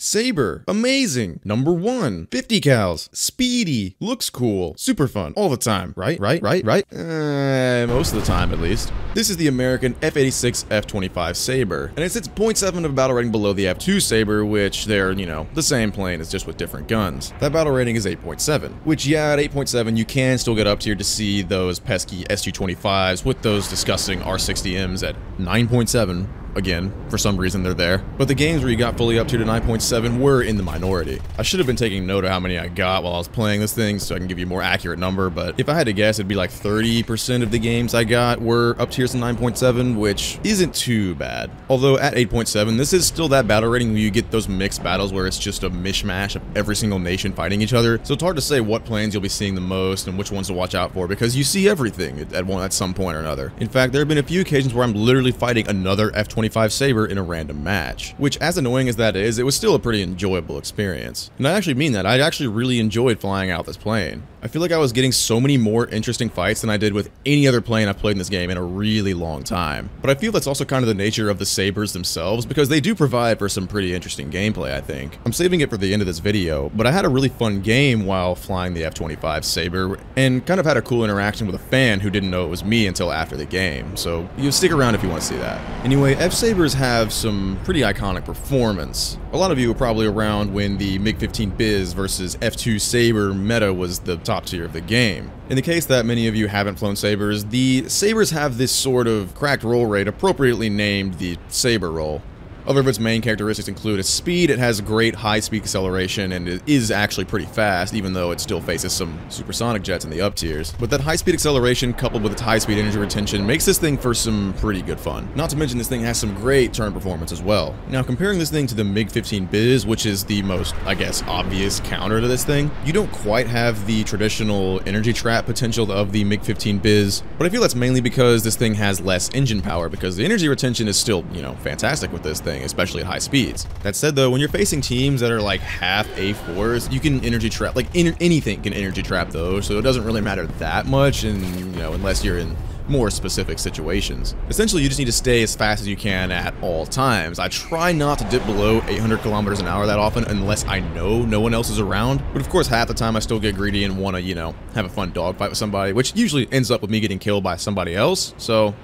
Sabre, amazing. Number 1, 50 cals, speedy, looks cool, super fun, all the time, right? Most of the time at least. This is the American F-86F-25 Sabre, and it sits 0.7 of battle rating below the F-2 Sabre, which they're, the same plane, it's just with different guns. That battle rating is 8.7, which yeah, at 8.7 you can still get up tier to see those pesky SU-25s with those disgusting R60Ms at 9.7. Again, for some reason they're there. But the games where you got fully up to 9.7 were in the minority. I should have been taking note of how many I got while I was playing this thing so I can give you a more accurate number, but if I had to guess, it'd be like 30% of the games I got were up tiers to 9.7, which isn't too bad. Although at 8.7, this is still that battle rating where you get those mixed battles where it's just a mishmash of every single nation fighting each other, so it's hard to say what planes you'll be seeing the most and which ones to watch out for because you see everything at some point or another. In fact, there have been a few occasions where I'm literally fighting another F-25 Sabre in a random match, which as annoying as that is, it was still a pretty enjoyable experience. And I actually mean that. I actually really enjoyed flying out this plane. I feel like I was getting so many more interesting fights than I did with any other plane I've played in this game in a really long time. But I feel that's also kind of the nature of the Sabres themselves because they do provide for some pretty interesting gameplay, I think. I'm saving it for the end of this video, but I had a really fun game while flying the F-25 Sabre and kind of had a cool interaction with a fan who didn't know it was me until after the game, so you stick around if you want to see that. Anyway, F-Sabres have some pretty iconic performance. A lot of you were probably around when the MiG-15 Biz versus F-2 Sabre meta was the top tier of the game. In the case that many of you haven't flown Sabres, the Sabres have this sort of cracked roll rate appropriately named the Sabre roll. Other of its main characteristics include its speed. It has great high-speed acceleration, and it is actually pretty fast, even though it still faces some supersonic jets in the up tiers. But that high-speed acceleration, coupled with its high-speed energy retention, makes this thing for some pretty good fun. Not to mention this thing has some great turn performance as well. Now, comparing this thing to the MiG-15 Biz, which is the most, I guess, obvious counter to this thing, you don't quite have the traditional energy trap potential of the MiG-15 Biz, but I feel that's mainly because this thing has less engine power, because the energy retention is still, fantastic with this thing, especially at high speeds. That said though, when you're facing teams that are like half A4s, you can energy trap, anything can energy trap those, so it doesn't really matter that much, and unless you're in more specific situations. Essentially, you just need to stay as fast as you can at all times. I try not to dip below 800 kilometers an hour that often unless I know no one else is around, but of course half the time I still get greedy and want to, have a fun dogfight with somebody, which usually ends up with me getting killed by somebody else, so,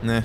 nah.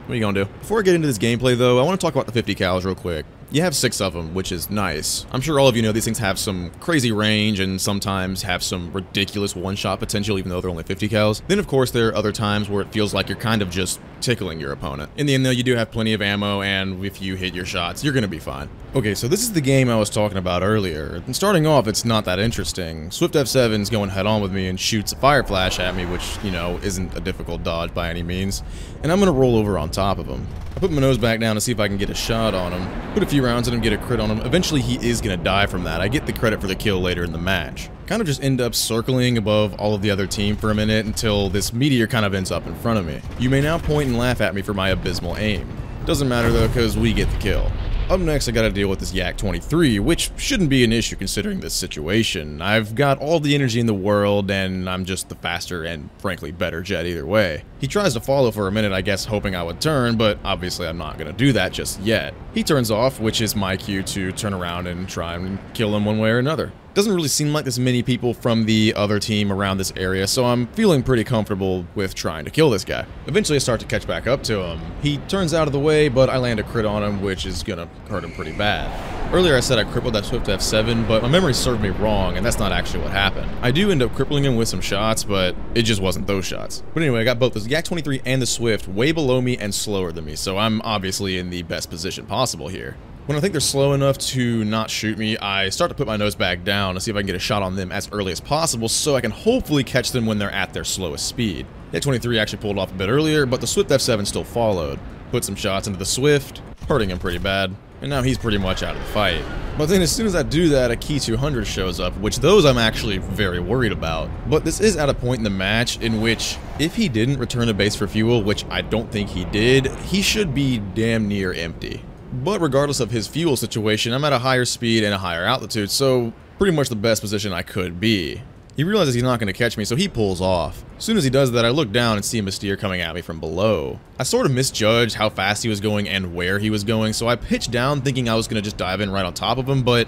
What are you gonna do? Before I get into this gameplay though, I want to talk about the 50 cals real quick. You have 6 of them, which is nice. I'm sure all of you know these things have some crazy range and sometimes have some ridiculous one-shot potential even though they're only 50 cals. Then of course there are other times where it feels like you're kind of just tickling your opponent. In the end though, you do have plenty of ammo, and if you hit your shots, you're gonna be fine. Okay, so this is the game I was talking about earlier. And starting off, it's not that interesting. Swift F7's going head-on with me and shoots a fire flash at me, which, isn't a difficult dodge by any means. And I'm gonna roll over on top of him. I put my nose back down to see if I can get a shot on him. Put a few rounds at him, get a crit on him. Eventually he is gonna die from that. I get the credit for the kill later in the match. Kind of just end up circling above all of the other team for a minute until this meteor kind of ends up in front of me. You may now point and laugh at me for my abysmal aim. Doesn't matter though, because we get the kill. Up next, I gotta deal with this Yak-23, which shouldn't be an issue considering this situation. I've got all the energy in the world, and I'm just the faster and, frankly, better jet either way. He tries to follow for a minute, I guess, hoping I would turn, but obviously I'm not gonna do that just yet. He turns off, which is my cue to turn around and try and kill him one way or another. Doesn't really seem like there's many people from the other team around this area, so I'm feeling pretty comfortable with trying to kill this guy. Eventually I start to catch back up to him. He turns out of the way, but I land a crit on him, which is gonna hurt him pretty bad. Earlier I said I crippled that Swift F7, but my memory served me wrong, and that's not actually what happened. I do end up crippling him with some shots, but it just wasn't those shots. But anyway, I got both the Yak-23 and the Swift way below me and slower than me, so I'm obviously in the best position possible here. When I think they're slow enough to not shoot me, I start to put my nose back down to see if I can get a shot on them as early as possible so I can hopefully catch them when they're at their slowest speed. The Yak-23 actually pulled off a bit earlier, but the Swift F7 still followed. Put some shots into the Swift, hurting him pretty bad, and now he's pretty much out of the fight. But then as soon as I do that, a Key 200 shows up, which those I'm actually very worried about. But this is at a point in the match in which, if he didn't return to base for fuel, which I don't think he did, he should be damn near empty. But regardless of his fuel situation, I'm at a higher speed and a higher altitude, so pretty much the best position I could be. He realizes he's not going to catch me, so he pulls off. As soon as he does that, I look down and see a Mystere coming at me from below. I sort of misjudged how fast he was going and where he was going, so I pitched down thinking I was going to just dive in right on top of him, but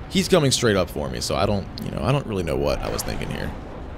he's coming straight up for me, so I don't really know what I was thinking here.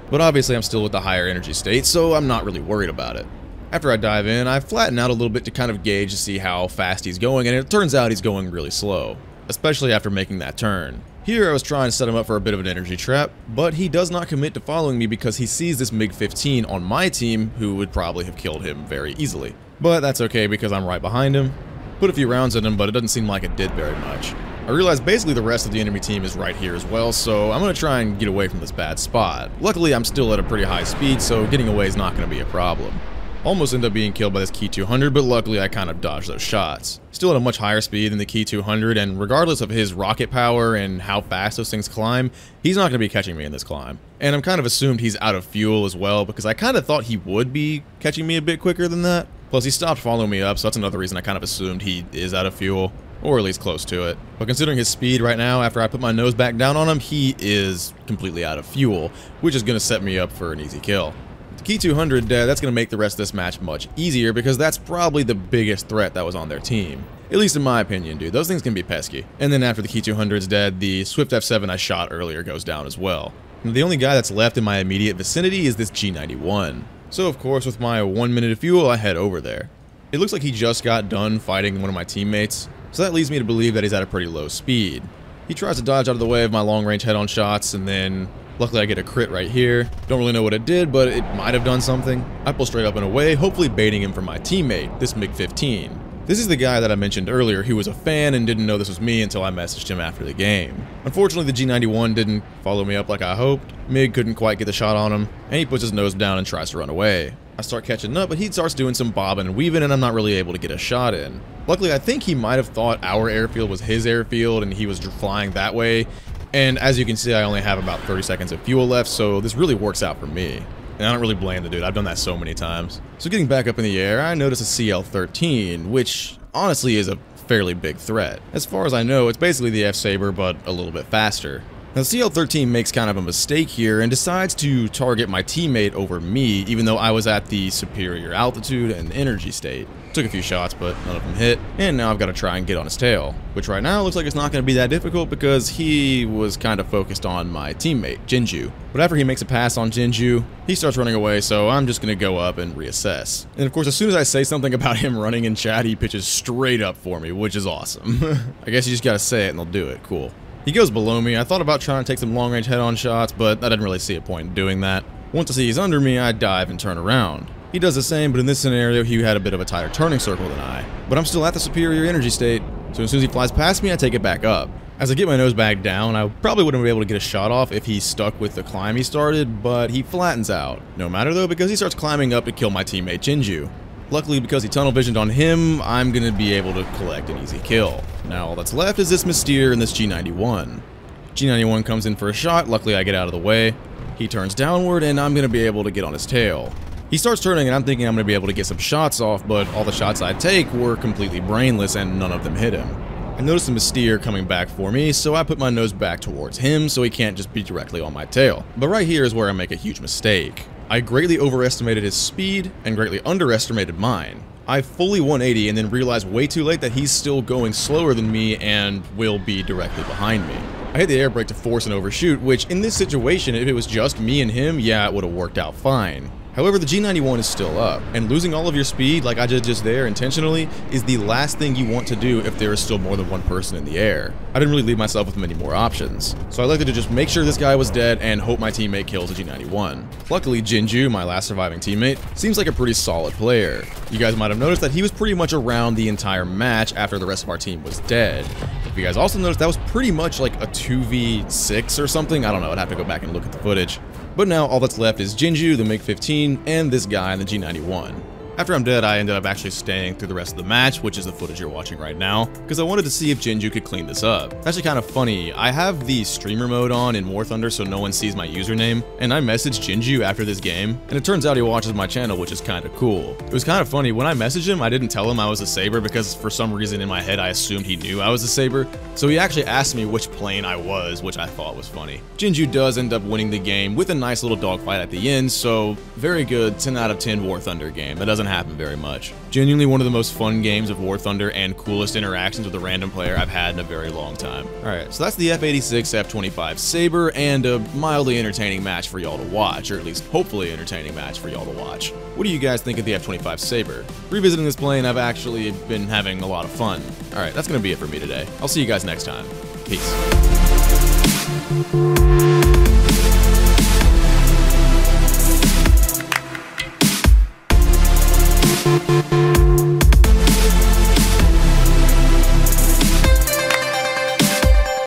But obviously I'm still with the higher energy state, so I'm not really worried about it. After I dive in, I flatten out a little bit to kind of gauge to see how fast he's going, and it turns out he's going really slow, especially after making that turn. Here I was trying to set him up for a bit of an energy trap, but he does not commit to following me because he sees this MiG-15 on my team who would probably have killed him very easily. But that's okay because I'm right behind him. Put a few rounds in him, but it doesn't seem like it did very much. I realize basically the rest of the enemy team is right here as well, so I'm going to try and get away from this bad spot. Luckily I'm still at a pretty high speed, so getting away is not going to be a problem. Almost end up being killed by this Ki 200, but luckily I kind of dodged those shots. Still at a much higher speed than the Ki 200, and regardless of his rocket power and how fast those things climb, he's not going to be catching me in this climb. And I'm kind of assumed he's out of fuel as well, because I kind of thought he would be catching me a bit quicker than that. Plus he stopped following me up, so that's another reason I kind of assumed he is out of fuel, or at least close to it. But considering his speed right now, after I put my nose back down on him, he is completely out of fuel, which is going to set me up for an easy kill. Ki 200, that's going to make the rest of this match much easier because that's probably the biggest threat that was on their team. At least in my opinion, dude. Those things can be pesky. And then after the Ki 200's dead, the Swift F7 I shot earlier goes down as well. And the only guy that's left in my immediate vicinity is this G91. So of course, with my 1 minute of fuel, I head over there. It looks like he just got done fighting one of my teammates, so that leads me to believe that he's at a pretty low speed. He tries to dodge out of the way of my long-range head-on shots, and then luckily I get a crit right here. Don't really know what it did, but it might have done something. I pull straight up and away, hopefully baiting him for my teammate, this MiG-15. This is the guy that I mentioned earlier who was a fan and didn't know this was me until I messaged him after the game. Unfortunately, the G91 didn't follow me up like I hoped. MiG couldn't quite get the shot on him, and he puts his nose down and tries to run away. I start catching up, but he starts doing some bobbing and weaving, and I'm not really able to get a shot in. Luckily, I think he might have thought our airfield was his airfield, and he was flying that way. And as you can see, I only have about 30 seconds of fuel left, so this really works out for me. And I don't really blame the dude, I've done that so many times. So getting back up in the air, I notice a CL-13, which honestly is a fairly big threat. As far as I know, it's basically the F-Sabre, but a little bit faster. Now, the CL-13 makes kind of a mistake here and decides to target my teammate over me, even though I was at the superior altitude and energy state. Took a few shots, but none of them hit, and now I've got to try and get on his tail, which right now looks like it's not going to be that difficult because he was kind of focused on my teammate, Jenju. But after he makes a pass on Jenju, he starts running away, so I'm just going to go up and reassess. And of course, as soon as I say something about him running in chat, he pitches straight up for me, which is awesome. I guess you just got to say it and they'll do it. Cool. He goes below me. I thought about trying to take some long-range head-on shots, but I didn't really see a point in doing that. Once I see he's under me, I dive and turn around. He does the same, but in this scenario, he had a bit of a tighter turning circle than I. But I'm still at the superior energy state, so as soon as he flies past me, I take it back up. As I get my nose back down, I probably wouldn't be able to get a shot off if he stuck with the climb he started, but he flattens out. No matter though, because he starts climbing up to kill my teammate Jenju. Luckily, because he tunnel visioned on him, I'm going to be able to collect an easy kill. Now all that's left is this Mystere and this G91. G91 comes in for a shot, luckily I get out of the way. He turns downward and I'm going to be able to get on his tail. He starts turning and I'm thinking I'm going to be able to get some shots off, but all the shots I take were completely brainless and none of them hit him. I noticed the Mystere coming back for me, so I put my nose back towards him so he can't just be directly on my tail. But right here is where I make a huge mistake. I greatly overestimated his speed and greatly underestimated mine. I fully 180 and then realized way too late that he's still going slower than me and will be directly behind me. I hit the air brake to force an overshoot, which in this situation, if it was just me and him, yeah, it would have worked out fine. However, the G91 is still up, and losing all of your speed, like I did just there intentionally, is the last thing you want to do if there is still more than one person in the air. I didn't really leave myself with many more options, so I elected to just make sure this guy was dead and hope my teammate kills the G91. Luckily, Jenju, my last surviving teammate, seems like a pretty solid player. You guys might have noticed that he was pretty much around the entire match after the rest of our team was dead. If you guys also noticed, that was pretty much like a 2v6 or something. I don't know, I'd have to go back and look at the footage. But now all that's left is Jenju, the MiG-15, and this guy in the G91. After I'm dead, I ended up actually staying through the rest of the match, which is the footage you're watching right now, because I wanted to see if Jenju could clean this up. It's actually kind of funny. I have the streamer mode on in War Thunder so no one sees my username, and I messaged Jenju after this game, and it turns out he watches my channel, which is kind of cool. It was kind of funny. When I messaged him, I didn't tell him I was a Sabre because for some reason in my head I assumed he knew I was a Sabre, so he actually asked me which plane I was, which I thought was funny. Jenju does end up winning the game with a nice little dogfight at the end, so very good 10 out of 10 War Thunder game. That doesn't happen very much. Genuinely one of the most fun games of War Thunder and coolest interactions with a random player I've had in a very long time. Alright, so that's the F-86F-25 Sabre, and a mildly entertaining match for y'all to watch, or at least hopefully entertaining match for y'all to watch. What do you guys think of the F-25 Sabre? Revisiting this plane, I've actually been having a lot of fun. Alright, that's gonna be it for me today. I'll see you guys next time. Peace.